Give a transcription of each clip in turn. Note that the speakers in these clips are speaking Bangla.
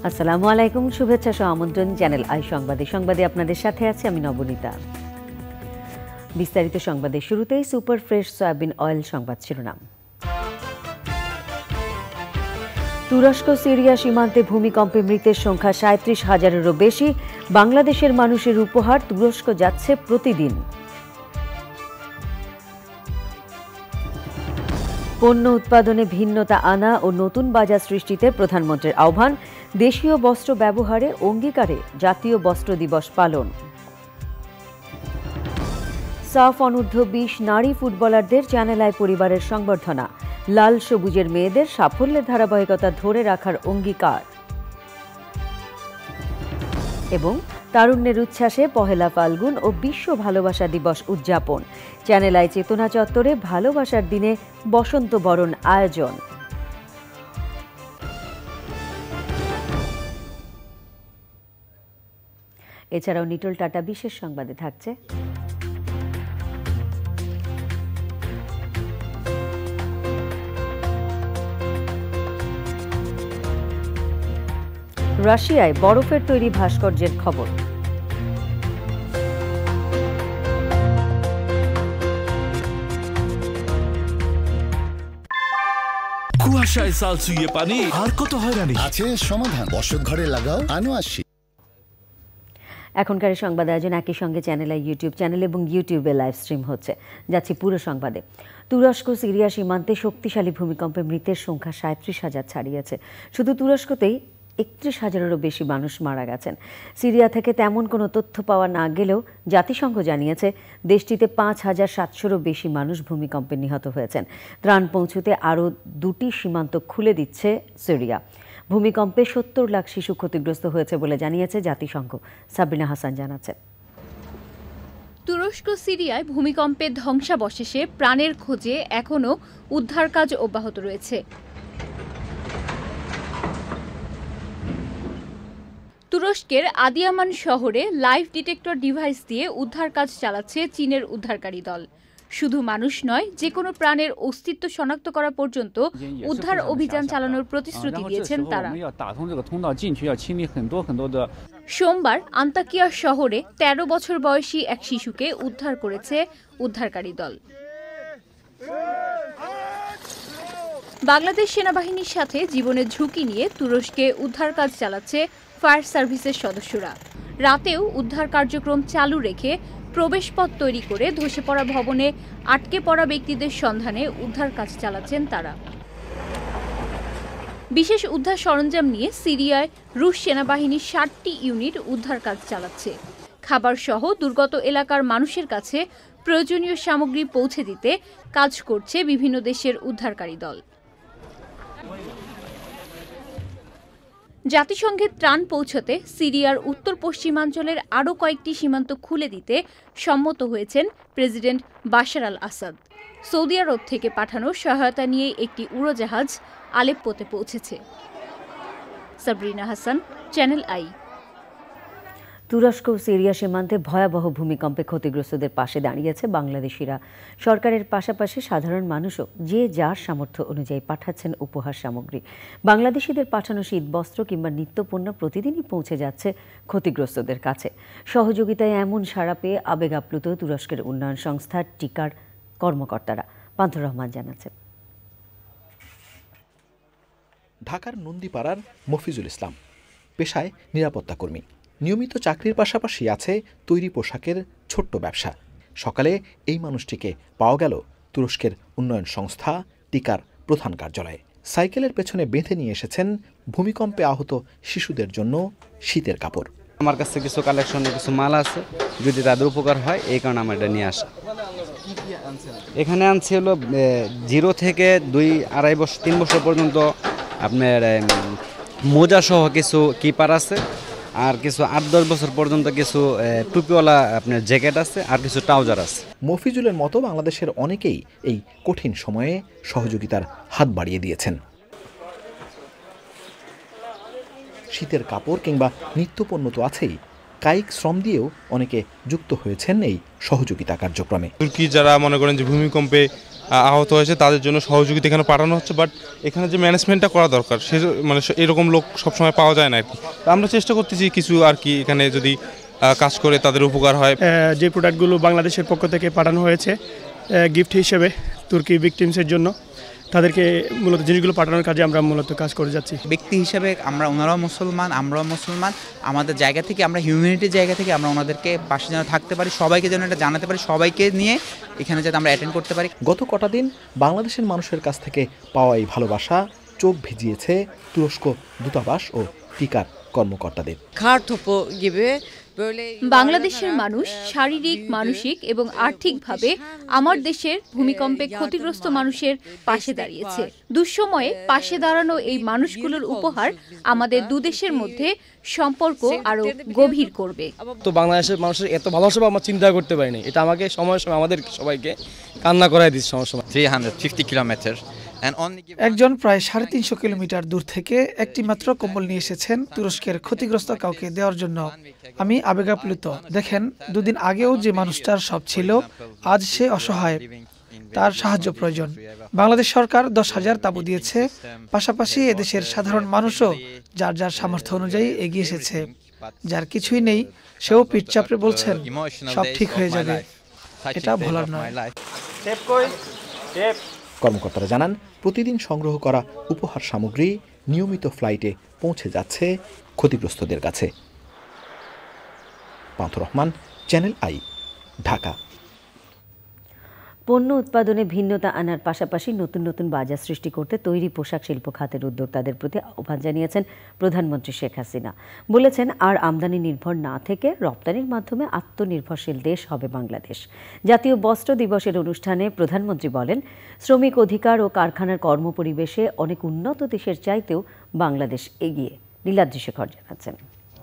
আসসালামু আলাইকুম, শুভেচ্ছা সহ আমন্ত্রণ চ্যানেল আই সংবাদে আপনাদের সাথে আছে আমি নবনীতা। বিস্তারিত সংবাদের শুরুতেই সুপার ফ্রেশ সয়াবিন অয়েল সংবাদ শিরোনাম। তুরস্ক সিরিয়া সীমান্তে ভূমিকম্পে মৃতের সংখ্যা ৩৭,০০০-এরও বেশি। বাংলাদেশের মানুষের উপহার তুরস্ক যাচ্ছে প্রতিদিন। পণ্য উৎপাদনে ভিন্নতা আনা ও নতুন বাজার সৃষ্টিতে প্রধানমন্ত্রীর আহ্বান। দেশীয় বস্ত্র ব্যবহারে অঙ্গীকারে জাতীয় বস্ত্র দিবস পালন। সাফ অনূর্ধ্ব-২০ নারী ফুটবলারদের চ্যানেল আই পরিবারের সংবর্ধনা। লাল সবুজের মেয়েদের সাফল্যের ধারাবাহিকতা ধরে রাখার অঙ্গীকার। এবং তারুণ্যের উচ্ছ্বাসে পহেলা ফাল্গুন ও বিশ্ব ভালোবাসা দিবস উদযাপন। চ্যানেল আই চেতনা চত্বরে ভালোবাসার দিনে বসন্ত বরণ আয়োজন। এছাড়াও নিটোল টাটা বিশেষ সংবাদে থাকছে রাশিয়ায় বরফের তৈরি ভাস্কর্যের খবর। কুয়াশায় সাল ছুঁয়ে পানি আর কত হয়রানি আছে সমাধান। বসত ঘরে লাগাও আনো আসি। এখনকার সংবাদ আয়োজন একই সঙ্গে চ্যানেল আই ইউটিউব চ্যানেল এবং ইউটিউবে লাইভ স্ট্রিম হচ্ছে। যাচ্ছি পুরো সংবাদে। তুরস্ক সিরিয়া সীমান্তে শক্তিশালী ভূমিকম্পে মৃতের সংখ্যা ৩৭,০০০ ছাড়িয়েছে। শুধু তুরস্কতেই ৩১,০০০-এরও বেশি মানুষ মারা গেছেন। সিরিয়া থেকে তেমন কোনো তথ্য পাওয়া না গেলেও জাতিসংঘ জানিয়েছে দেশটিতে ৫,৭০০-এরও বেশি মানুষ ভূমিকম্পে নিহত হয়েছেন। ত্রাণ পৌঁছতে আরও ২টি সীমান্ত খুলে দিচ্ছে সিরিয়া। ভূমিকম্পে ৭০ লাখ শিশু ক্ষতিগ্রস্ত হয়েছে বলে জানিয়েছে জাতিসংঘ। সাবরিনা হাসান জানাচ্ছেন। তুরস্ক সিরিয়ায় ভূমিকম্পের ধ্বংসাবশেষে প্রাণের খোঁজে এখনও উদ্ধার কাজ অব্যাহত রয়েছে। তুরস্কের আদিয়ামান শহরে লাইভ ডিটেক্টর ডিভাইস দিয়ে উদ্ধার কাজ চালাচ্ছে চীনের উদ্ধারকারী দল। শুধু মানুষ নয়, যে কোনো প্রাণের অস্তিত্ব শনাক্ত করা পর্যন্ত উদ্ধার অভিযান চালানোর প্রতিশ্রুতি দিয়েছেন তারা। সোমবার আন্তাকিয়া শহরে ১৩ বছর বয়সী এক শিশুকে উদ্ধার করেছে উদ্ধারকারী দল। বাংলাদেশ সেনাবাহিনীর সাথে জীবনের ঝুঁকি নিয়ে তুরস্কে উদ্ধার কাজ চালাচ্ছে ফায়ার সার্ভিসের সদস্যরা। রাতেও উদ্ধার কার্যক্রম চালু রেখে প্রবেশপথ তৈরি করে ধসে পড়া ভবনে আটকে পড়া ব্যক্তিদের সন্ধানে উদ্ধার কাজ চালাচ্ছেন তারা। বিশেষ উদ্ধার সরঞ্জাম নিয়ে সিরিয়ায় রুশ সেনাবাহিনীর ৬০টি ইউনিট উদ্ধার কাজ চালাচ্ছে। খাবার সহ দুর্গত এলাকার মানুষের কাছে প্রয়োজনীয় সামগ্রী পৌঁছে দিতে কাজ করছে বিভিন্ন দেশের উদ্ধারকারী দল। জাতিসংঘের ত্রাণ পৌঁছতে সিরিয়ার উত্তর পশ্চিমাঞ্চলের আরও কয়েকটি সীমান্ত খুলে দিতে সম্মত হয়েছেন প্রেসিডেন্ট বাশার আল আসাদ। সৌদি আরব থেকে পাঠানো সহায়তা নিয়ে একটি উড়োজাহাজ আলেপ্পোতে পৌঁছেছে। Sabrina Hasan, channel I. তুরস্ক সিরিয়া সীমান্তে ভয়াবহ ভূমিকম্পে ক্ষতিগ্রস্তদের পাশে দাঁড়িয়েছে বাংলাদেশিরা। সরকারের পাশাপাশি সাধারণ মানুষও যে যার সামর্থ্য অনুযায়ী পাঠাচ্ছেন উপহার সামগ্রী। বাংলাদেশিদের পাঠানো শীত বস্ত্র কিংবা নিত্যপণ্য প্রতিদিনই পৌঁছে যাচ্ছে ক্ষতিগ্রস্তদের কাছে। সহযোগিতায় এমন সাড়া পেয়ে আবেগ আপ্লুত তুরস্কের উন্নয়ন সংস্থা টিকার কর্মকর্তারা। পান্থর রহমান জানাচ্ছেন। ঢাকার নন্দীপাড়ার মফিজুল ইসলাম পেশায় নিরাপত্তা কর্মী। নিয়মিত চাকরির পাশাপাশি আছে তৈরি পোশাকের ছোট্ট ব্যবসা। সকালে এই মানুষটিকে পাওয়া গেল তুরস্কের উন্নয়ন সংস্থা টিকার প্রধান কার্যালয়ে। সাইকেলের পেছনে বেঁধে নিয়ে এসেছেন ভূমিকম্পে আহত শিশুদের জন্য শীতের কাপড়। আমার কাছে কিছু কালেকশনের কিছু মাল আছে, যদি তাদের উপকার হয় এই কারণে আমার এটা নিয়ে আসা। এখানে আনছি হলো 0 থেকে 2-2.5 বছর 3 বছর পর্যন্ত আপনার মোজা সহ কিছু কিপার আছে, আর কিছু 8-10 বছর পর্যন্ত কিছু টুপিওয়ালা আপনার জ্যাকেট আছে, আর কিছু ট্রাউজার আছে। মফিজুলের মতো বাংলাদেশের অনেকেই এই কঠিন সময়ে সহযোগিতার হাত বাড়িয়ে দিয়েছেন। শীতের কাপড় কিংবা নিত্যপণ্য তো আছেই, কায়িক শ্রম দিয়েও অনেকে যুক্ত হয়েছেন এই সহযোগিতা কার্যক্রমে। তুর্কি যারা মনে করেন যে ভূমিকম্পে আহত হয়েছে তাদের জন্য সহযোগিতা এখানে পাঠানো হচ্ছে, বাট এখানে যে ম্যানেজমেন্টটা করা দরকার সে মানে এরকম লোক সবসময় পাওয়া যায় না আর কি। আমরা চেষ্টা করতেছি কিছু আর কি এখানে যদি কাজ করে তাদের উপকার হয়। যে প্রোডাক্টগুলো বাংলাদেশের পক্ষ থেকে পাঠানো হয়েছে গিফট হিসেবে তুর্কি ভিকটিমসের জন্য, তাদেরকে মূলত জিনিসগুলো পাঠানোর কাজে আমরা মূলত কাজ করে যাচ্ছি। ব্যক্তি হিসেবে আমরা ওনারাও মুসলমান, আমরাও মুসলমান, আমাদের জায়গা থেকে আমরা হিউম্যানিটির জায়গা থেকে আমরা ওনাদেরকে পাশে যেন থাকতে পারি, সবাইকে যেন এটা জানাতে পারি, সবাইকে নিয়ে এখানে যাতে আমরা অ্যাটেন্ড করতে পারি। গত কটা দিন বাংলাদেশের মানুষের কাছ থেকে পাওয়া এই ভালোবাসা চোখ ভিজিয়েছে তুরস্ক দূতাবাস ও টিকার কর্মকর্তাদের। বাংলাদেশের মানুষ শারীরিক, মানসিক এবং আর্থিকভাবে আমার দেশের ভূমিকম্পে ক্ষতিগ্রস্ত মানুষের পাশে দাঁড়িয়েছে। দুঃসময়ে পাশে দাঁড়ানো এই মানুষগুলোর উপহার আমাদের দুদেশের মধ্যে সম্পর্ক আরো গভীর করবে। তো বাংলাদেশের মানুষের এত ভালোবাসা আমরা চিন্তা করতে পারিনি, এটা আমাকে সময় সময় আমাদের সবাইকে কান্না করাই দিচ্ছে। সময় 350 কিলোমিটার। একজন প্রায় 350 কিলোমিটার দূর থেকে একটি মাত্র কম্বল নিয়ে এসেছেন তুরস্কের ক্ষতিগ্রস্ত কাউকে দেওয়ার জন্য। আমি আবেগাপ্লুত। দেখেন, দুদিন আগেও যে মানুষটার সব ছিল, আজ সে অসহায়, তার সাহায্য প্রয়োজন। বাংলাদেশ সরকার 10,000 তাঁবু দিয়েছে, পাশাপাশি এদেশের সাধারণ মানুষও যার যার সামর্থ্য অনুযায়ী এগিয়ে এসেছে। যার কিছুই নেই সেও পিঠ চাপড়ে বলছেন সব ঠিক হয়ে যাবে। এটা ভোলার নয়। কর্মকর্তারা জানান, প্রতিদিন সংগ্রহ করা উপহার সামগ্রী নিয়মিত ফ্লাইটে পৌঁছে যাচ্ছে ক্ষতিগ্রস্তদের কাছে। পান্থর রহমান, চ্যানেল আই, ঢাকা। পণ্য উৎপাদনে ভিন্নতা আনার পাশাপাশি নতুন নতুন বাজার সৃষ্টি করতে তৈরি পোশাক শিল্প খাতের উদ্যোক্তাদের প্রতি আহ্বান জানিয়েছেন প্রধানমন্ত্রী শেখ হাসিনা। বলেছেন, আর আমদানি নির্ভর না থেকে রপ্তানির মাধ্যমে আত্মনির্ভরশীল দেশ হবে বাংলাদেশ। জাতীয় বস্ত্র দিবসের অনুষ্ঠানে প্রধানমন্ত্রী বলেন, শ্রমিক অধিকার ও কারখানার কর্মপরিবেশে অনেক উন্নত দেশের চাইতেও বাংলাদেশ এগিয়ে। নীলাদ্রি শেখর জানাচ্ছেন।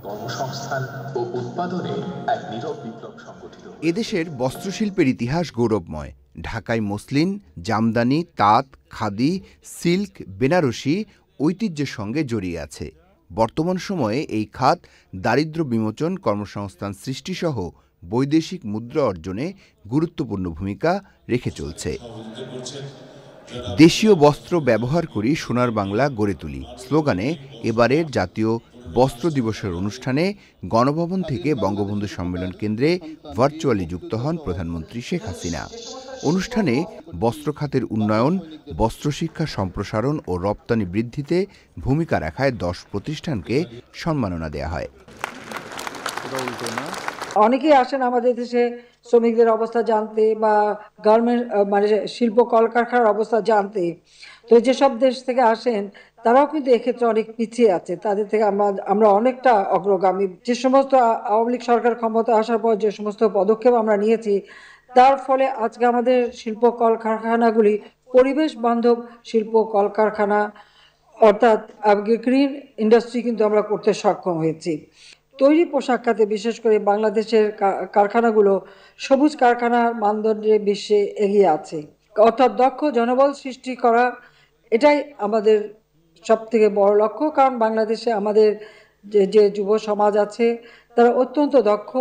কর্মসংস্থান ও উৎপাদনে এক নীরব বিপ্লব সংগঠিত। এদেশের বস্ত্রশিল্পের ইতিহাস গৌরবময়। ঢাকায় মসলিন, জামদানি, তাঁত, খাদি, সিল্ক, বেনারসি ঐতিহ্যের সঙ্গে জড়িয়ে আছে। বর্তমান সময়ে এই খাত দারিদ্র্য বিমোচন, কর্মসংস্থান সৃষ্টিসহ বৈদেশিক মুদ্রা অর্জনে গুরুত্বপূর্ণ ভূমিকা রেখে চলছে। দেশীয় বস্ত্র ব্যবহার করি, সোনার বাংলা গড়ে তুলি স্লোগানে এবারের জাতীয় বস্ত্র দিবসের অনুষ্ঠানে গণভবন থেকে বঙ্গবন্ধু সম্মেলন কেন্দ্রে ভার্চুয়ালি যুক্ত হন প্রধানমন্ত্রী শেখ হাসিনা। অনুষ্ঠানে বস্ত্র খাতের উন্নয়ন, বস্ত্রশিক্ষা সম্প্রসারণ ও রপ্তানি বৃদ্ধিতে ভূমিকা রাখায় 10 প্রতিষ্ঠানকে সম্মাননা দেয়া হয়। অনেকেই আসেন আমাদের দেশে শ্রমিকদের অবস্থা জানতে বা গার্মেন্ট মানে শিল্প কলকারখানার অবস্থা জানতে। তো যেসব দেশ থেকে আসেন তারাও কিন্তু এক্ষেত্রে অনেক পিছিয়ে আছে, তাদের থেকে আমরা অনেকটা অগ্রগামী। যে সমস্ত আওয়ামী লীগ সরকার ক্ষমতা আসার পর যে সমস্ত পদক্ষেপ আমরা নিয়েছি, তার ফলে আজকে আমাদের শিল্প কলকারখানাগুলি পরিবেশ বান্ধব শিল্প কলকারখানা অর্থাৎ গ্রিন ইন্ডাস্ট্রি কিন্তু আমরা করতে সক্ষম হয়েছি। তৈরি পোশাক খাতে বিশেষ করে বাংলাদেশের কারখানাগুলো সবুজ কারখানার মানদণ্ডে বিশ্বে এগিয়ে আছে। অর্থাৎ দক্ষ জনবল সৃষ্টি করা, এটাই আমাদের সবথেকে বড় লক্ষ্য। কারণ বাংলাদেশে আমাদের যে যুব সমাজ আছে তারা অত্যন্ত দক্ষ।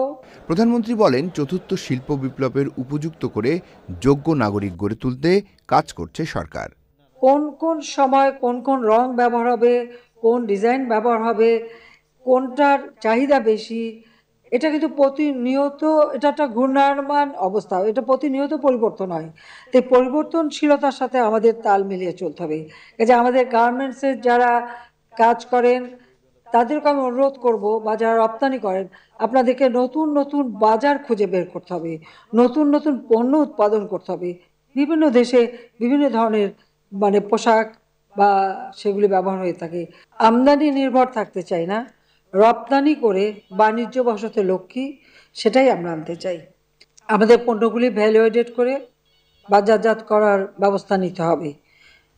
প্রধানমন্ত্রী বলেন, চতুর্থ শিল্প বিপ্লবের উপযুক্ত করে যোগ্য নাগরিক গড়ে তুলতে কাজ করছে সরকার। কোন কোন সময় কোন কোন রং ব্যবহার হবে, কোন ডিজাইন ব্যবহার হবে, কোনটার চাহিদা বেশি, এটা কিন্তু প্রতিনিয়ত এটা একটা ঘূর্ণায়মান অবস্থা, এটা প্রতিনিয়ত পরিবর্তন হয়। তো পরিবর্তনশীলতার সাথে আমাদের তাল মিলিয়ে চলতে হবে। এই যে আমাদের গার্মেন্টসের যারা কাজ করেন তাদেরকে আমি অনুরোধ করব, বা যারা রপ্তানি করেন, আপনাদেরকে নতুন নতুন বাজার খুঁজে বের করতে হবে, নতুন নতুন পণ্য উৎপাদন করতে হবে। বিভিন্ন দেশে বিভিন্ন ধরনের মানে পোশাক বা সেগুলি ব্যবহার হয়ে থাকে। আমদানি নির্ভর থাকতে চাই না, রপ্তানি করে বাণিজ্য বসাতে লক্ষ্যী, সেটাই আমরা আনতে চাই। আমাদের পণ্যগুলি ভ্যালু এডেড করে বাজারজাত করার ব্যবস্থা নিতে হবে,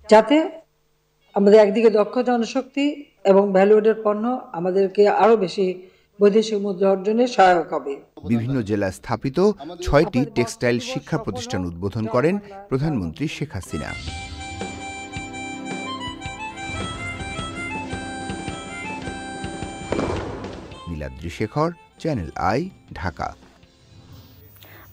যাতে আমাদের একদিকে দক্ষ জনশক্তি এবং ভ্যালু এডেড পণ্য আমাদেরকে আরও বেশি বৈদেশিক মুদ্রা অর্জনে সহায়ক হবে। বিভিন্ন জেলায় স্থাপিত 6টি টেক্সটাইল শিক্ষা প্রতিষ্ঠান উদ্বোধন করেন প্রধানমন্ত্রী শেখ হাসিনা। Niladri Shekhar, Channel I, Dhaka.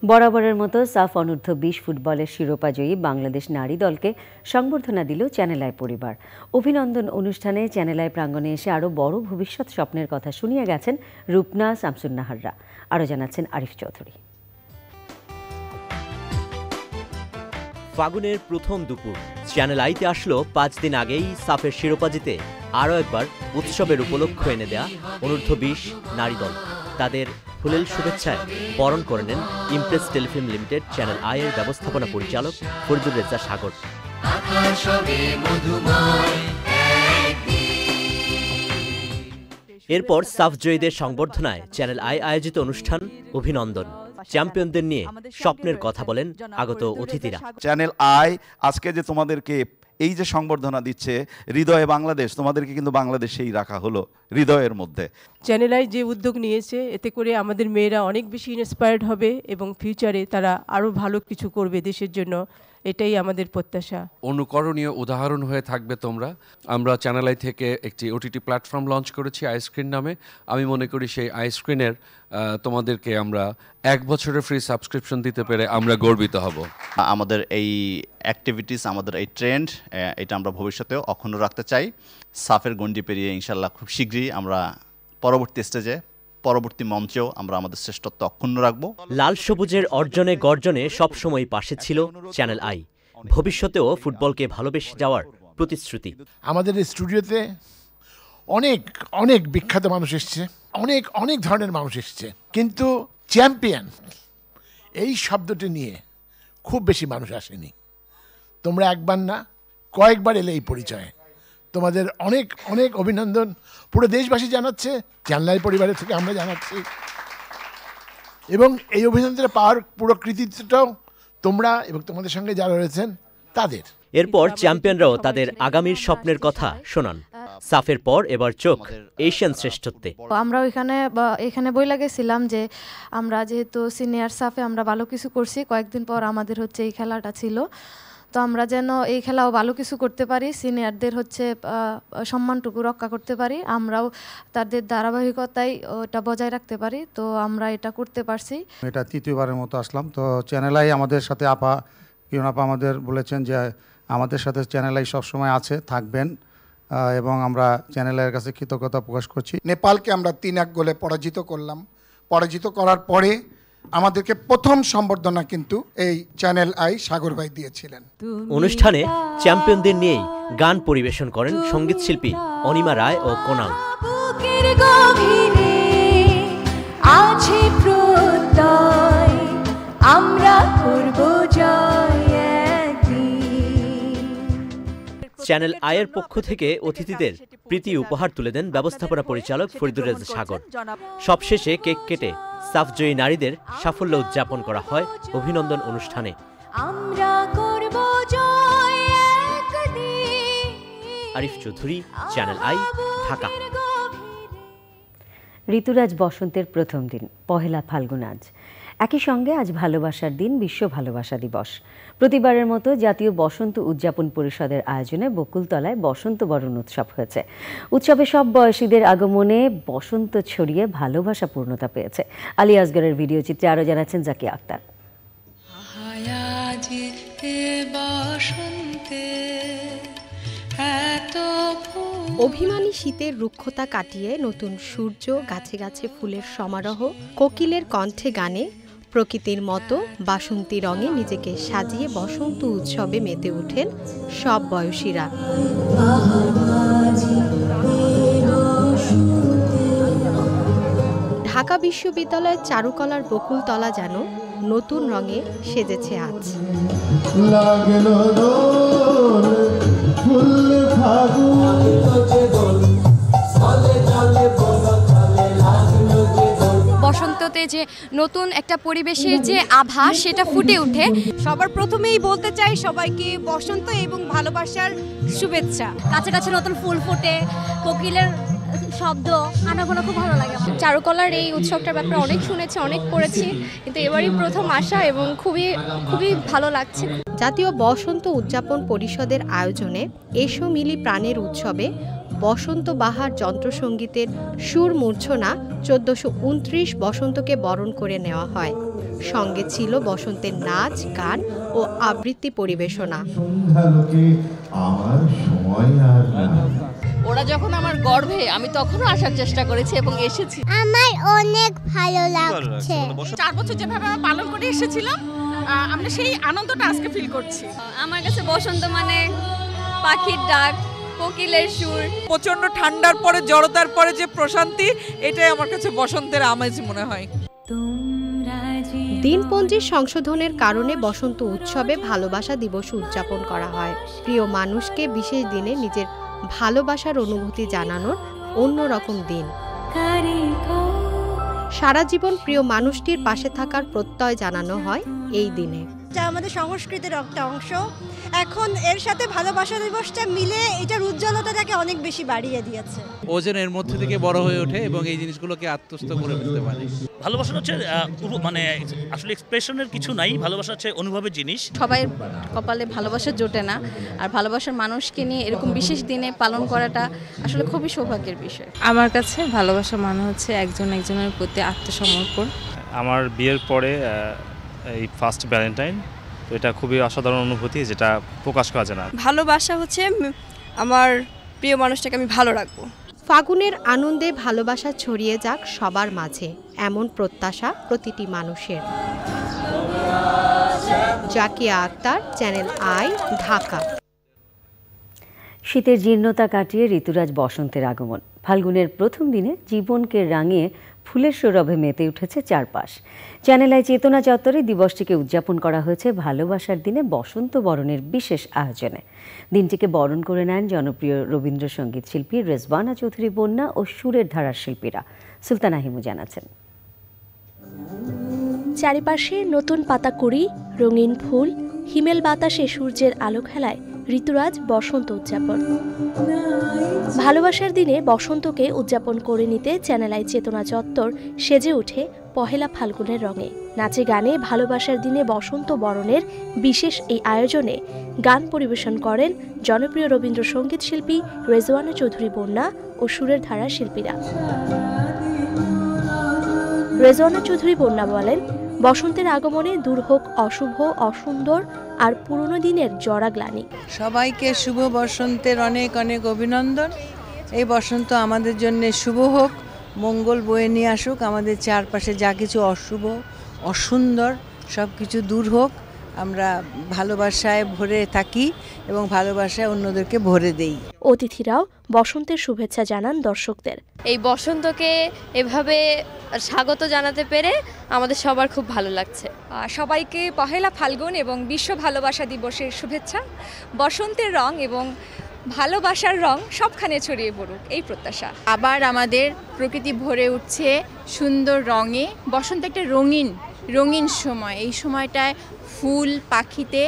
বরাবরের মতো সাফ অনূর্ধ্ব 20 ফুটবলের শিরোপাজয়ী বাংলাদেশ নারী দলকে সংবর্ধনা দিল চ্যানেল আই পরিবার। অভিনন্দন অনুষ্ঠানে চ্যানেল আই প্রাঙ্গণে এসে আরও বড় ভবিষ্যৎ স্বপ্নের কথা শুনিয়ে গেছেন রূপনা, শামসুন্নাহাররা। আরও জানাচ্ছেন আরিফ চৌধুরী। ফাগুনের প্রথম দুপুর চ্যানেল আইতে আসলো 5 দিন আগেই সাফের শিরোপা জিতে আরও একবার উৎসবের উপলক্ষ এনে দেয়া অনূর্ধ্ব 20 নারী দল। তাদের ফুলেল শুভেচ্ছায় বরণ করে নেন Impress Telefilm limited channel I এর ব্যবস্থাপনা পরিচালক ফরিদুর রেজা সাগর। এরপর সাফ জয়ীদের সংবর্ধনায় চ্যানেল আই আয়োজিত অনুষ্ঠান অভিনন্দন। চ্যাম্পিয়নদের নিয়ে স্বপ্নের কথা বলেন আগত অতিথিরা। চ্যানেল আই আজকে যে তোমাদেরকে এই যে সংবর্ধনা দিচ্ছে, হৃদয়ে বাংলাদেশ, তোমাদেরকে কিন্তু বাংলাদেশেই রাখা হলো, হৃদয়ের মধ্যে। চ্যানেল আই যে উদ্যোগ নিয়েছে এতে করে আমাদের মেয়েরা অনেক বেশি ইন্সপায়ার্ড হবে এবং ফিউচারে তারা আরও ভালো কিছু করবে দেশের জন্য, এটাই আমাদের প্রত্যাশা। অনুকরণীয় উদাহরণ হয়ে থাকবে তোমরা। আমরা চ্যানেল আই থেকে একটি ওটিটি প্ল্যাটফর্ম লঞ্চ করেছি আইস্ক্রিন নামে। আমি মনে করি সেই আইস্ক্রিনের তোমাদেরকে আমরা 1 বছরের ফ্রি সাবস্ক্রিপশন দিতে পেরে আমরা গর্বিত হব। আমাদের এই অ্যাক্টিভিটিস, আমাদের এই ট্রেন্ড, এটা আমরা ভবিষ্যতেও অক্ষুণ্ণ রাখতে চাই। সাফের গণ্ডি পেরিয়ে ইনশাল্লাহ খুব শীঘ্রই আমরা পরবর্তী স্টেজে, পরবর্তী মঞ্চেও আমরা আমাদের শ্রেষ্ঠত্ব অক্ষুণ্ণ রাখব। লাল সবুজের অর্জনে গর্জনে সবসময় পাশে ছিল চ্যানেল আই। ভবিষ্যতেও ফুটবলকে ভালোবেসে যাওয়ার প্রতিশ্রুতি। আমাদের স্টুডিওতে অনেক অনেক বিখ্যাত মানুষ এসছে, অনেক অনেক ধরনের মানুষ এসছে, কিন্তু চ্যাম্পিয়ন এই শব্দটি নিয়ে খুব বেশি মানুষ আসেনি। তোমরা একবার না কয়েকবার এলে এই পরিচয়ে। তোমাদের অনেক অনেক অভিনন্দন পুরো দেশবাসী জানাচ্ছে, চ্যানেল আই পরিবারের থেকে আমরা জানাচ্ছি, এবং এই অভিনন্দনটা পাওয়ার পুরো কৃতিত্বটাও তোমরা এবং তোমাদের সঙ্গে যারা রয়েছেন তাদের। এরপর চ্যাম্পিয়নরাও তাদের আগামীর স্বপ্নের কথা শোনান। সাফের পর এবার চোখ এশিয়ান শ্রেষ্ঠত্বে। আমরা এখানে বইলা গেছিলাম যে আমরা যেহেতু সিনিয়র সাফে আমরা ভালো কিছু করছি, কয়েকদিন পর আমাদের হচ্ছে এই খেলাটা ছিল, তো আমরা যেন এই খেলাও ভালো কিছু করতে পারি, সিনিয়রদের হচ্ছে সম্মানটুকু রক্ষা করতে পারি, আমরাও তাদের ধারাবাহিকতায় ওটা বজায় রাখতে পারি, তো আমরা এটা করতে পারছি। এটা তৃতীয়বারের মতো আসলাম, তো চ্যানেল আই আমাদের সাথে কিরণ আপা আমাদের বলেছেন যে আমাদের সাথে চ্যানেল আই সবসময় আছে, থাকবেন, এবং আমরা চ্যানেলের কাছে কৃতজ্ঞতা প্রকাশ করছি। নেপালকে আমরা 3-1 গোলে পরাজিত করলাম। পরাজিত করার পরে আমাদেরকে প্রথম সম্বর্ধনা কিন্তু এই চ্যানেল আই সাগর ভাই দিয়েছিলেন। অনুষ্ঠানে চ্যাম্পিয়নদের নিয়েই গান পরিবেশন করেন সঙ্গীত শিল্পী অনিমা রায় ও কোনাল। চ্যানেল আইয়ের পক্ষ থেকে অতিথিদের প্রীতি উপহার তুলে দেন ব্যবস্থাপনা পরিচালক ফরিদুর রেজা সাগর। সবশেষে কেক কেটে সাফজয়ী নারীদের সাফল্য উদযাপন করা হয় অভিনন্দন অনুষ্ঠানে। Arif Chowdhury, Channel I, Dhaka. ঋতুরাজ বসন্তের প্রথম দিন, পহেলা ফাল্গুন আজ। একই সঙ্গে আজ ভালোবাসার দিন, বিশ্ব ভালোবাসা দিবস। প্রতিবারের মতো জাতীয় বসন্ত উদযাপন পরিষদের আয়োজনে বকুলতলায় বসন্ত বরণ উৎসব হয়েছে। উৎসবে সব বয়সীদের আগমনে বসন্ত ছড়িয়ে ভালোবাসা পূর্ণতা পেয়েছে। আলী আসগরের ভিডিও চিত্রে আরও জানাচ্ছেন জাকিয়া আক্তার। অভিমানী শীতের রুক্ষতা কাটিয়ে নতুন সূর্য, গাছে গাছে ফুলের সমারোহ, কোকিলের কণ্ঠে গানে, প্রকৃতির মতো বাসন্তী রঙে নিজেকে সাজিয়ে বসন্ত উৎসবে মেতে ওঠেন সব বয়সীরা। ঢাকা বিশ্ববিদ্যালয়ের চারুকলার বকুলতলা যেন নতুন রঙে সেজেছে আজ। বসন্ততে যে নতুন একটা পরিবেশের যে আভাস সেটা ফুটে ওঠে। সবার প্রথমেই বলতে চাই সবাইকে বসন্ত এবং ভালোবাসার শুভেচ্ছা। কাছে কাছে নতুন ফুল ফোটে, কোকিলের শব্দ, আনাগোনা খুব ভালো লাগে। চারুকলার এই উৎসবটার ব্যাপারে অনেক শুনেছি, অনেক পড়েছি, কিন্তু এবারই প্রথম আসা এবং খুবই ভালো লাগছে। জাতীয় বসন্ত উদযাপন পরিষদের আয়োজনে এসো মিলি প্রাণের উৎসবে বসন্ত বাহার যন্ত্রসঙ্গীতের সুর মূর্ছনা 1429 বসন্তকে বরণ করে নেওয়া হয়। সঙ্গে ছিল বসন্তের নাচ, গান ও আবৃত্তি পরিবেশনা। ওরা যখন আমার গর্ভে, আমি তখনও আসার চেষ্টা করেছি এবং এসেছি। আমার অনেক ভালো লাগছে। 4 বছর যেভাবে আমরা পালন করে এসেছিলাম, আমরা সেই আনন্দটা আজকে ফিল করছি। আমার কাছে বসন্ত মানে পাখির ডাক, কোকিলের সুর। প্রচন্ড ঠান্ডার পরে, জড়তার পরে যে প্রশান্তি, এটাই আমার কাছে বসন্তের আমেজ মনে হয়। দিনপঞ্জির সংশোধনের কারণে বসন্ত উৎসবে ভালোবাসা দিবস উদযাপন করা হয়। প্রিয় মানুষকে বিশেষ দিনে নিজের ভালোবাসার অনুভূতি জানানোর অন্যরকম দিন। সারা জীবন প্রিয় মানুষটির পাশে থাকার প্রত্যয় জানানো হয় এই দিনে। যা আমাদের সংস্কৃতির একটা অংশ, এখন এর সাথে ভালোবাসা দিবসটা মিলে এটার উজ্জ্বলতাটাকে অনেক বেশি বাড়িয়ে দিয়েছে। ওজন এর মধ্যে থেকে বড় হয়ে ওঠে এবং এই জিনিসগুলোকে আত্মস্থ করে ফেলতে পারে। ভালোবাসা হচ্ছে মানে আসলে এক্সপ্রেশনের কিছু নাই, ভালোবাসা হচ্ছে অনুভবের জিনিস। সবাই কপালে ভালোবাসা জোটে না, আর ভালোবাসার মানুষকে নিয়ে এরকম বিশেষ দিনে পালন করাটা আসলে খুবই সৌভাগ্যের বিষয়। আমার কাছে ভালোবাসা মানে হচ্ছে একজন একজনের প্রতি আত্মসমর্পণ। আমার বিয়ের পরে এই ফার্স্ট ভ্যালেন্টাইন, তো এটা খুবই অসাধারণ অনুভূতি, যেটা প্রকাশ করা যায় না। ভালোবাসা হচ্ছে আমার প্রিয় মানুষটাকে আমি ভালো রাখবো। ফাগুনের আনন্দে ভালোবাসা ছড়িয়ে যাক সবার মাঝে, এমন প্রত্যাশা প্রতিটি মানুষের। Zakia Akter, channel I, Dhaka. শীতের জীর্ণতা কাটিয়ে ঋতুরাজ বসন্তের আগমন। ফাল্গুনের প্রথম দিনে জীবনকে রাঙিয়ে ফুলের সৌরভে মেতে উঠেছে চারপাশ। চ্যানেল আই চেতনা চত্বরে দিবসটিকে উদযাপন করা হয়েছে ভালোবাসার দিনে বসন্ত বরণের বিশেষ আয়োজনে। দিনটিকে বরণ করে নেন জনপ্রিয় রবীন্দ্রসঙ্গীত শিল্পী রেজওয়ানা চৌধুরী বন্যা ও সুরের ধারার শিল্পীরা। সুলতানা হিমু জানাচ্ছেন। চারিপাশে নতুন পাতাকুড়ি, রঙিন ফুল, হিমেল বাতাসে সূর্যের আলো খেলায় ঋতুরাজ বসন্ত উদযাপন। ভালোবাসার দিনে বসন্তকে উদযাপন করে নিতে চ্যানেল আই চেতনা চত্বর সেজে ওঠে পহেলা ফাল্গুনের রঙে। নাচে গানে ভালোবাসার দিনে বসন্ত বরণের বিশেষ এই আয়োজনে গান পরিবেশন করেন জনপ্রিয় রবীন্দ্রসঙ্গীত শিল্পী রেজওয়ানা চৌধুরী বন্যা ও সুরের ধারার শিল্পীরা। রেজওয়ানা চৌধুরী বন্যা বলেন, বসন্তের আগমনে দূর হোক অশুভ, অসুন্দর আর পুরনো দিনের জরা গ্লানি। সবাইকে শুভ বসন্তের অনেক অনেক অভিনন্দন। এই বসন্ত আমাদের জন্য শুভ হোক, মঙ্গল বয়ে নিয়ে আসুক, আমাদের চারপাশে যা কিছু অশুভ, অসুন্দর সব কিছু দূর হোক। আমরা ভালোবাসায় ভরে থাকি এবং ভালোবাসায় অন্যদেরকে ভরে দেই। অতিথিরাও বসন্তের শুভেচ্ছা জানান দর্শকদের। এই বসন্তকে এভাবে স্বাগত জানাতে পেরে আমাদের সবার খুব ভালো লাগছে। সবাইকে পহেলা ফাল্গুন এবং বিশ্ব ভালোবাসা দিবসের শুভেচ্ছা। বসন্তের রং এবং ভালোবাসার রং সবখানে ছড়িয়ে পড়ুক, এই প্রত্যাশা। আবার আমাদের প্রকৃতি ভরে উঠছে সুন্দর রঙে। বসন্ত একটা রঙিন সময়, এই সময়টায় ফুল, পাখিতে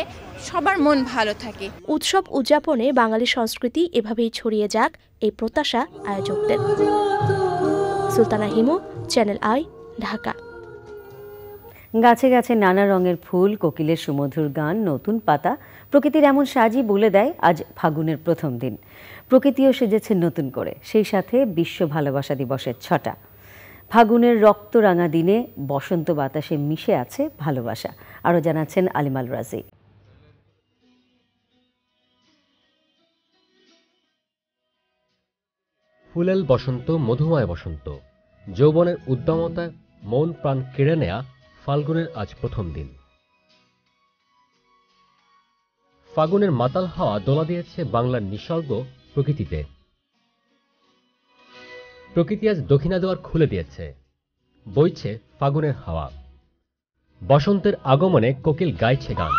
সবার মন ভালো থাকে। উৎসব উদযাপনে বাঙালি সংস্কৃতি এভাবেই ছড়িয়ে যাক, এই প্রত্যাশা আয়োজকদের। Sultana Himu, Channel I, Dhaka. গাছে গাছে নানা রঙের ফুল, কোকিলের সুমধুর গান, নতুন পাতা, প্রকৃতির এমন সাজই বলে দেয় আজ ফাগুনের প্রথম দিন। প্রকৃতিও সেজেছে নতুন করে, সেই সাথে বিশ্ব ভালোবাসা দিবসের ছটা। ফাগুনের রক্তরাঙা দিনে বসন্ত বাতাসে মিশে আছে ভালোবাসা। আরও জানাচ্ছেন আলিমাল রাজি। ফুলেল বসন্ত, মধুময় বসন্ত, যৌবনের উদ্দামতায় মন প্রাণ কেড়ে নেয়া ফাল্গুনের আজ প্রথম দিন। ফাগুনের মাতাল হাওয়া দোলা দিয়েছে বাংলার নিসর্গ প্রকৃতিতে। প্রকৃতি আজ দক্ষিণা দুয়ার খুলে দিয়েছে, বইছে ফাগুনের হাওয়া। বসন্তের আগমনে কোকিল গাইছে গান।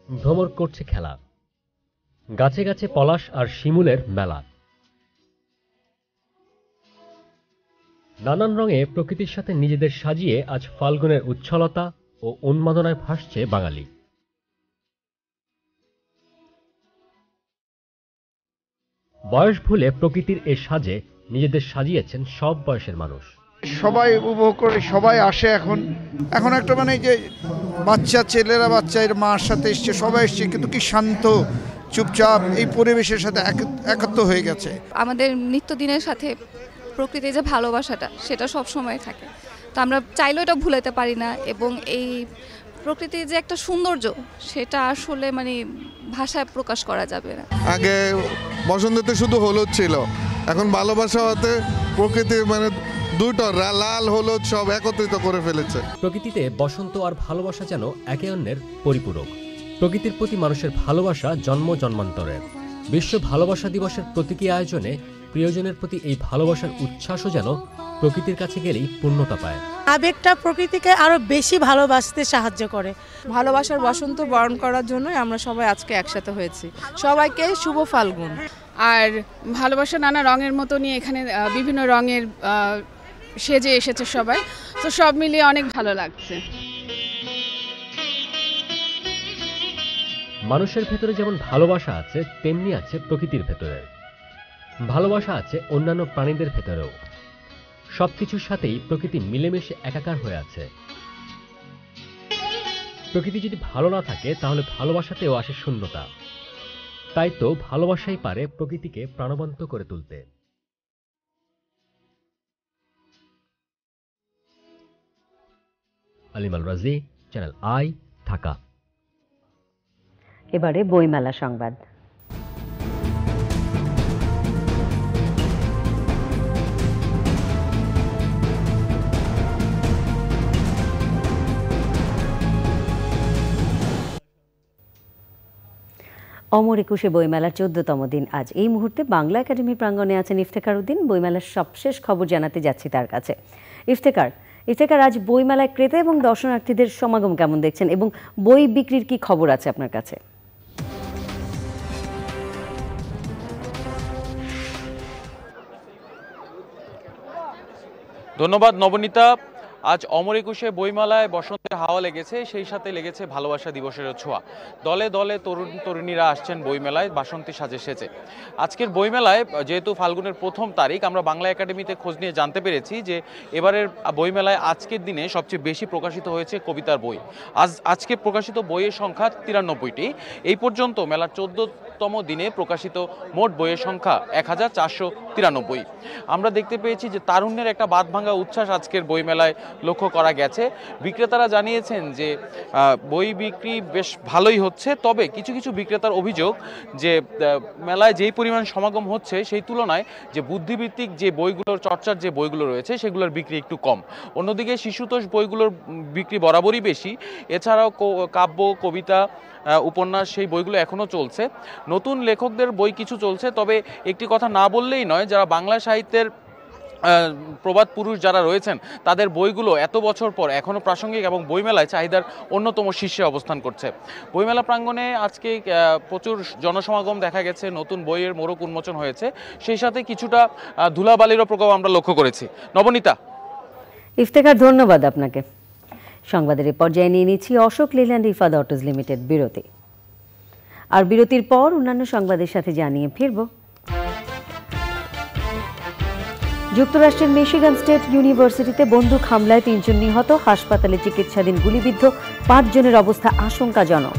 ভ্রমর করছে খেলা, গাছে গাছে পলাশ আর শিমুলের মেলা। নানান রঙে প্রকৃতির সাথে নিজেদের সাজিয়ে আজ ফাল্গুনের উচ্ছলতা ও উন্মাদনায় ভাসছে বাঙালি। বয়স ভুলে প্রকৃতির এ সাজে নিজেদের সাজিয়েছেন সব বয়সের মানুষ। সবাই উপভোগ করে, সবাই আসে। এখন একটা মানে যে বাচ্চা ছেলেরা বাচ্চার মার সাথে এসছে, সবাই এসছে, কিন্তু কি শান্ত চুপচাপ এই পরিবেশের সাথে একাত্ম হয়ে গেছে। আমাদের নিত্যদিনের সাথে প্রকৃতির যে ভালোবাসাটা সেটা সব সময় থাকে, তো আমরা চাইলেও এটা ভুলাতে পারি না। এবং এই প্রকৃতির যে একটা সৌন্দর্য সেটা আসলে মানে ভাষায় প্রকাশ করা যাবে না। আগে বসন্ততে শুধু হলুদ ছিল, এখন ভালোবাসা হতে প্রকৃতির মানে দুটো লাল হলুদ সব একত্রিত করে ফেলেছে। প্রকৃতিতে বসন্ত আর ভালোবাসা যেন একে অন্যের পরিপূরক। প্রকৃতির প্রতি মানুষের ভালোবাসা জন্ম জন্মান্তরের। বিশ্ব ভালোবাসা দিবসের প্রতীকী আয়োজনে প্রিয়জনের প্রতি এই ভালোবাসার উচ্ছ্বাসও যেন প্রকৃতির কাছে গেলেই পূর্ণতা পায়। আবেগটা প্রকৃতিকে আরো বেশি ভালোবাসতে সাহায্য করে। ভালোবাসার বসন্ত বরণ করার জন্যই আমরা সবাই আজকে একসাথে হয়েছি। সবাইকে শুভ ফাল্গুন। আর ভালোবাসা নানা রঙের মতো নিয়ে এখানে বিভিন্ন রঙের সেজে এসেছে সবাই, তো সব মিলিয়ে অনেক ভালো লাগছে। মানুষের ভেতরে যেমন ভালোবাসা আছে, তেমনি আছে প্রকৃতির ভেতরে। ভালোবাসা আছে অন্যান্য প্রাণীদের ভেতরেও। সবকিছুর সাথেই প্রকৃতি মিলেমিশে একাকার হয়ে আছে। প্রকৃতি যদি ভালো না থাকে তাহলে ভালোবাসাতেও আসে শূন্যতা। তাই তো ভালোবাসাই পারে প্রকৃতিকে প্রাণবন্ত করে তুলতে। আলিমাল রাজি, চ্যানেল আই, ঢাকা। এবারে বইমেলা সংবাদ। অমর একুশে বইমেলার 14তম দিন আজ। এই মুহূর্তে বাংলা একাডেমি প্রাঙ্গণে আছেন ইফতেখার উদ্দিন। বইমেলার সবশেষ খবর জানাতে যাচ্ছি তার কাছে। ইফতেখার, আজ বইমেলায় ক্রেতা এবং দর্শনার্থীদের সমাগম কেমন দেখছেন এবং বই বিক্রির কি খবর আছে আপনার কাছে? ধন্যবাদ নবনীতা। আজ অমর একুশে বইমেলায় বসন্তের হাওয়া লেগেছে, সেই সাথে লেগেছে ভালোবাসা দিবসের ছোঁয়া। দলে দলে তরুণ তরুণীরা আসছেন বইমেলায় বাসন্তী সাজে সেজে। আজকের বইমেলায় যেহেতু ফাল্গুনের প্রথম তারিখ, আমরা বাংলা একাডেমিতে খোঁজ নিয়ে জানতে পেরেছি যে এবারের বইমেলায় আজকের দিনে সবচেয়ে বেশি প্রকাশিত হয়েছে কবিতার বই। আজকে প্রকাশিত বইয়ের সংখ্যা 93টি। এই পর্যন্ত মেলার 14তম দিনে প্রকাশিত মোট বইয়ের সংখ্যা 1493। আমরা দেখতে পেয়েছি যে তারুণ্যের একটা বাঁধভাঙা উচ্ছ্বাস আজকের বইমেলায় লক্ষ্য করা গেছে। বিক্রেতারা জানিয়েছেন যে বই বিক্রি বেশ ভালোই হচ্ছে, তবে কিছু কিছু বিক্রেতার অভিযোগ যে মেলায় যেই পরিমাণ সমাগম হচ্ছে সেই তুলনায় যে বুদ্ধিভিত্তিক যে বইগুলোর চর্চার যে বইগুলো রয়েছে সেগুলোর বিক্রি একটু কম। অন্যদিকে শিশুতোষ বইগুলোর বিক্রি বরাবরই বেশি। এছাড়াও কাব্য, কবিতা, উপন্যাস সেই বইগুলো এখনও চলছে। নতুন লেখকদের বই কিছু চলছে, তবে একটি কথা না বললেই নয়, যারা বাংলা সাহিত্যের প্রবাদ পুরুষ যারা রয়েছেন তাদের বইগুলো এত বছর পর এখনও প্রাসঙ্গিক এবং বইমেলায় চাহিদার অন্যতম শীর্ষে অবস্থান করছে। বইমেলা প্রাঙ্গণে আজকে প্রচুর জনসমাগম দেখা গেছে, নতুন বইয়ের মোড়ক উন্মোচন হয়েছে, সেই সাথে কিছুটা ধুলাবালিরও প্রকোপ আমরা লক্ষ্য করেছি। নবনীতা। ইফতেখার, ধন্যবাদ আপনাকে। সংবাদের পর্যায়ে নিয়ে নিচ্ছি Ashok Leyland Ifad autos limited বিরতি। আর বিরতির পর অন্যান্য সংবাদের সাথে জানিয়ে ফিরব। যুক্তরাষ্ট্রের মিশিগান স্টেট ইউনিভার্সিটিতে বন্দুক হামলায় 3 জন নিহত, হাসপাতালে চিকিৎসাধীন গুলিবিদ্ধ 5 জনের অবস্থা আশঙ্কাজনক।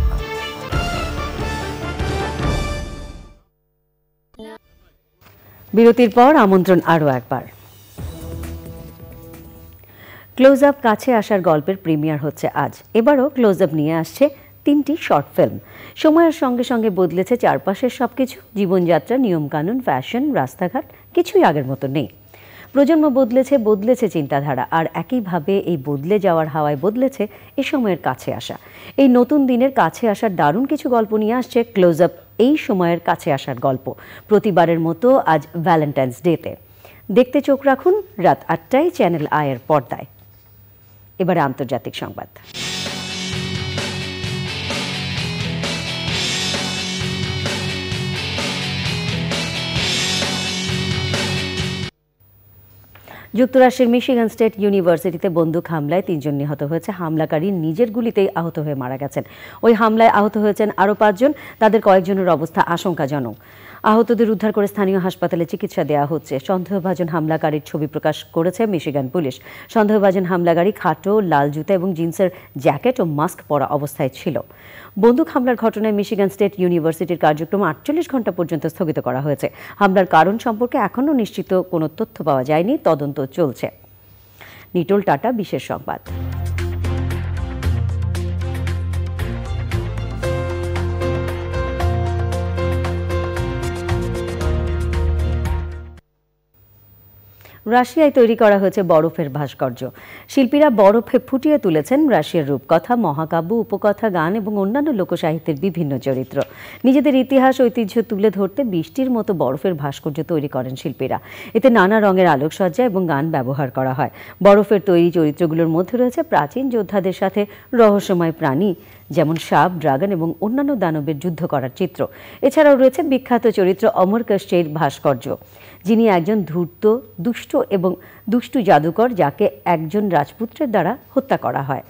বিরতির পর আমন্ত্রণ আরও একবার। ক্লোজ আপ কাছে আসার গল্পের প্রিমিয়ার হচ্ছে আজ। এবারও ক্লোজ আপ নিয়ে আসছে 3টি শর্ট ফিল্ম। সময়ের সঙ্গে সঙ্গে বদলেছে চারপাশের সবকিছু, জীবনযাত্রা, নিয়মকানুন, ফ্যাশন, রাস্তাঘাট, কিছুই আগের মতো নেই। প্রজন্ম বদলেছে চিন্তাধারা, আর একইভাবে এই বদলে যাওয়ার হাওয়ায় বদলেছে এ সময়ের কাছে আসা। এই নতুন দিনের কাছে আসার দারুণ কিছু গল্প নিয়ে আসছে ক্লোজ আপ, এই সময়ের কাছে আসার গল্প। প্রতিবারের মতো আজ ভ্যালেন্টাইন্স ডেতে। দেখতে চোখ রাখুন রাত 8টায় চ্যানেল আইয়ের পর্দায়। এবারে আন্তর্জাতিক সংবাদ। যুক্তরাষ্ট্রের মিশিগান স্টেট ইউনিভার্সিটিতে বন্দুক হামলায় 3 জন নিহত হয়েছে। হামলাকারী নিজের গুলিতেই আহত হয়ে মারা গেছেন। ওই হামলায় আহত হয়েছেন আরও 5 জন। তাদের কয়েকজনের অবস্থা আশঙ্কাজনক। আহতদের উদ্ধার করে স্থানীয় হাসপাতালে চিকিৎসা দেওয়া হচ্ছে। সন্দেহভাজন হামলাকারীর ছবি প্রকাশ করেছে মিশিগান পুলিশ। সন্দেহভাজন হামলাকারী খাটো লাল জুতা এবং জিন্সের জ্যাকেট ও মাস্ক পরা অবস্থায় ছিল। বন্দুক হামলার ঘটনায় মিশিগান স্টেট ইউনিভার্সিটির কার্যক্রম 48 ঘন্টা পর্যন্ত স্থগিত করা হয়েছে। হামলার কারণ সম্পর্কে এখনও নিশ্চিত কোনো তথ্য পাওয়া যায়নি, তদন্ত চলছে। নিটোল টাটা বিশেষ সংবাদ। রাশিয়ায় তৈরি করা হয়েছে বরফের ভাস্কর্য। শিল্পীরা বরফে ফুটিয়ে তুলেছেন রাশিয়ার রূপকথা, মহাকাব্য, উপকথা, গান এবং অন্যান্য লোকসাহিত্যের বিভিন্ন চরিত্র। নিজেদের ইতিহাস ঐতিহ্য তুলে ধরতে বৃষ্টির মতো বরফের ভাস্কর্য তৈরি করেন শিল্পীরা। এতে নানা রঙের আলোকসজ্জা এবং গান ব্যবহার করা হয়। বরফের তৈরি চরিত্রগুলোর মধ্যে রয়েছে প্রাচীন যোদ্ধাদের সাথে রহস্যময় প্রাণী যেমন সাপ, ড্রাগন এবং অন্যান্য দানবের যুদ্ধ করার চিত্র। এছাড়াও রয়েছে বিখ্যাত চরিত্র অমরকষ্টের ভাস্কর্য, যিনি একজন ধূর্ত, দুষ্ট এবং দুষ্টু জাদুকর, যাকে একজন রাজপুত্রের দ্বারা হত্যা করা হয়।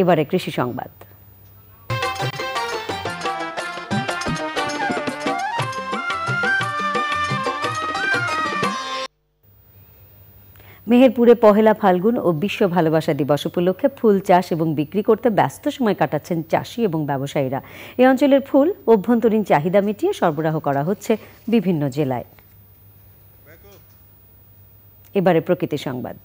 এবারে কৃষি সংবাদ। মেহেরপুরে পহেলা ফাল্গুন ও বিশ্ব ভালোবাসা দিবস উপলক্ষে ফুল চাষ এবং বিক্রি করতে ব্যস্ত সময় কাটাচ্ছেন চাষি এবং ব্যবসায়ীরা। এই অঞ্চলের ফুল অভ্যন্তরীণ চাহিদা মিটিয়ে সরবরাহ করা হচ্ছে বিভিন্ন জেলায়। এবারে প্রকৃতি সংবাদ।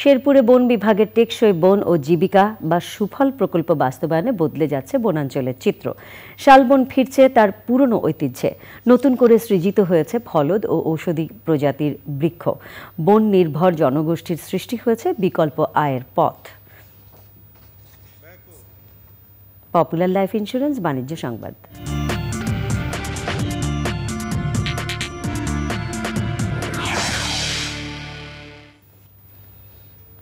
শেরপুরে বন বিভাগের টেকসই বন ও জীবিকা বা সুফল প্রকল্প বাস্তবায়নে বদলে যাচ্ছে বনাঞ্চলের চিত্র। শালবন ফিরছে তার পুরনো ঐতিহ্যে। নতুন করে সৃজিত হয়েছে ফলদ ও ঔষধি প্রজাতির বৃক্ষ। বন নির্ভর জনগোষ্ঠীর সৃষ্টি হয়েছে বিকল্প আয়ের পথ। পপুলার লাইফ ইন্স্যুরেন্স বাণিজ্য সংবাদ।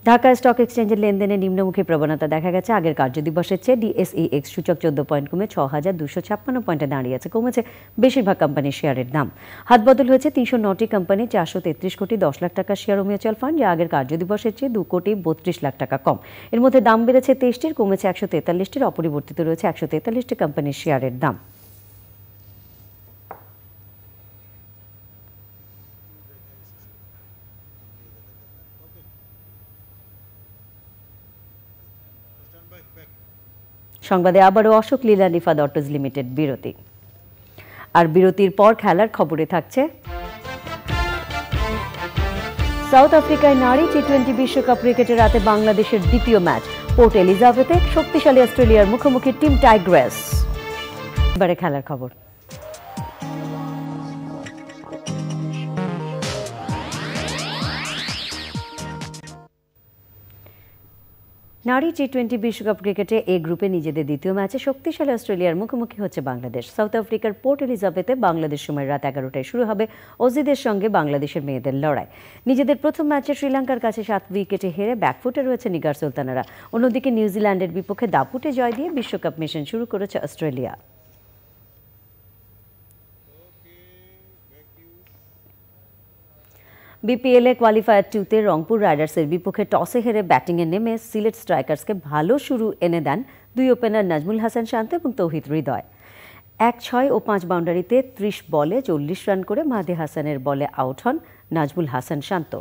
ঢাকা স্টক এক্সচেঞ্জের লেনদেনে নিম্নমুখী প্রবণতা দেখা গেছে। আগের কার্যদিবসের চেয়ে ডিএসইএক্স সূচক 14 পয়েন্ট কমে 6256 পয়েন্টে দাঁড়িয়েছে। কমেছে বেশিরভাগ কোম্পানির শেয়ারের দাম। হাতবদল হয়েছে 309টি কোম্পানি। 433 কোটি 10 লাখ টাকা শেয়ার ও মিউচুয়াল ফান্ড, যা আগের কার্যদিবসের চেয়ে 2 কোটি 32 লাখ টাকা কম। এর মধ্যে দাম বেড়েছে 23টির, কমেছে 143টির। অপরিবর্তিত রয়েছে 143টি কোম্পানির শেয়ারের দাম। সংবাদে আবারও অশোক লীলান রিফাত অটোজ লিমিটেড বিরতি। আর বিরতির পর খেলার খবরে থাকছে সাউথ আফ্রিকায় নারী টি-20 বিশ্বকাপ ক্রিকেটে রাতে বাংলাদেশের দ্বিতীয় ম্যাচ। পোর্ট এলিজাবেথে শক্তিশালী অস্ট্রেলিয়ার মুখোমুখি টিম টাইগ্রেস। এবারে খেলার খবর। নারী টি-20 বিশ্বকাপ ক্রিকেটে এ গ্রুপে নিজেদের দ্বিতীয় ম্যাচে শক্তিশালী অস্ট্রেলিয়ার মুখোমুখি হচ্ছে বাংলাদেশ। সাউথ আফ্রিকার পোর্ট এলিজাবেথে বাংলাদেশ সময় রাত 11টায় শুরু হবে অজিদের সঙ্গে বাংলাদেশের মেয়েদের লড়াই। নিজেদের প্রথম ম্যাচে শ্রীলঙ্কার কাছে 7 উইকেটে হেরে ব্যাকফুটে রয়েছে নিগার সুলতানারা। অন্যদিকে নিউজিল্যান্ডের বিপক্ষে দাপুটে জয় দিয়ে বিশ্বকাপ মিশন শুরু করেছে অস্ট্রেলিয়া। বিপিএলে কোয়ালিফায়ার 2তে রংপুর রাইডার্সের বিপক্ষে টসে হেরে ব্যাটিংয়ে নেমে সিলেট স্ট্রাইকার্সকে ভালো শুরু এনে দেন দুই ওপেনার নাজমুল হাসান শান্ত এবং তৌহিদ হৃদয়। 1-6 ও 5 বাউন্ডারিতে 30 বলে 40 রান করে মাহদি হাসানের বলে আউট হন নাজমুল হাসান শান্ত।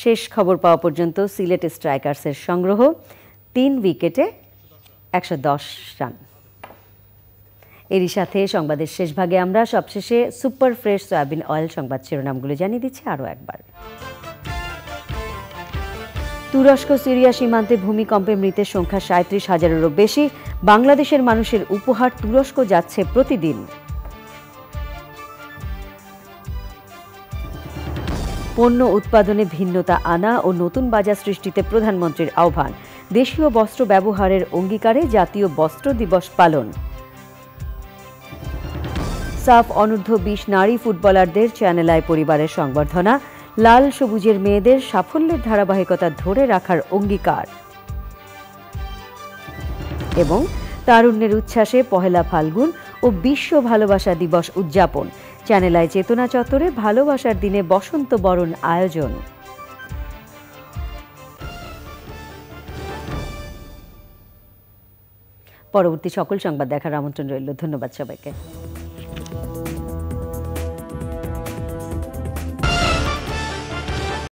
শেষ খবর পাওয়া পর্যন্ত সিলেট স্ট্রাইকার্সের সংগ্রহ 3 উইকেটে 110 রান। এরই সাথে সংবাদের শেষ ভাগে আমরা সবশেষে সুপার ফ্রেশ সয়াবিন অয়েল সংবাদ শিরোনামগুলো জানিয়ে দিচ্ছি আরও একবার। তুরস্ক সিরিয়া সীমান্তে ভূমিকম্পে মৃতের সংখ্যা 37,000-এরও বেশি। বাংলাদেশের মানুষের উপহার তুরস্ক যাচ্ছে প্রতিদিন। পণ্য উৎপাদনে ভিন্নতা আনা ও নতুন বাজার সৃষ্টিতে প্রধানমন্ত্রীর আহ্বান। দেশীয় বস্ত্র ব্যবহারের অঙ্গীকারে জাতীয় বস্ত্র দিবস পালন। সাফ অনূর্ধ্ব 20 নারী ফুটবলারদের চ্যানেল আই পরিবারের সংবর্ধনা। লাল সবুজের মেয়েদের সাফল্যের ধারাবাহিকতা ধরে রাখার অঙ্গীকার। এবং তারুণ্যের উচ্ছ্বাসে পহেলা ফাল্গুন ও বিশ্ব ভালোবাসা দিবস উদযাপন। চ্যানেল আই চেতনা চত্বরে ভালোবাসার দিনে বসন্ত বরণ আয়োজন। পরবর্তী সকল সংবাদ দেখার আমন্ত্রণ রইল। ধন্যবাদ সবাইকে।